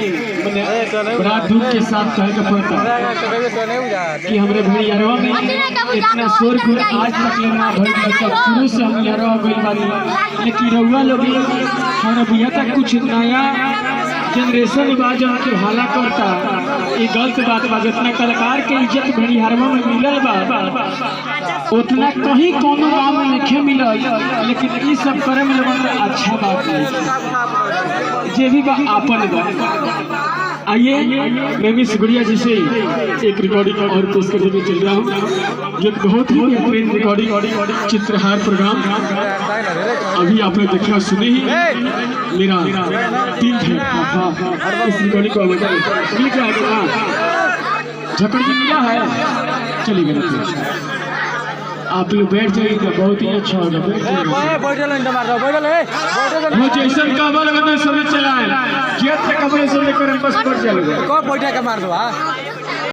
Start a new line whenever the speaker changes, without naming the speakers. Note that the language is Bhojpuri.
बड़ा दुख के साथ कहे के पड़ता कि हमरे भैयारवा में इतना शोर गुल आज तक ना भइल जब शुरू से हम यारवा गइल बानी। लेकिन रउआ लोग हमरा भैया तक कुछ नया जनरेशन बाजा के हाला करता ये गलत बात बा। जितना कलाकार के इज्जत भैयारवा में मिलल बा उतना कहीं कोनो गाँव में नहीं मिलल। लेकिन ये सब करे में लोगन अच्छा बात नहीं जे भी बा आपन बा। आइए मैं भी सुगड़िया जी से एक रिकॉर्डिंग और पेश करने में चल रहा हूँ जो बहुत ही बेहतरीन रिकॉर्डिंग चित्रहार प्रोग्राम अभी आप लोग देखा सुने ही मेरा दिल है इस रिकॉर्डिंग को क्या है झकड़ जी मिला है चली गई। आप लोग बैठ जाइएगा बहुत ही अच्छा होगा। वो जैसा काबा लगा सब चलाए जेत से कमरे से लेकर बस पड़ जाएगा।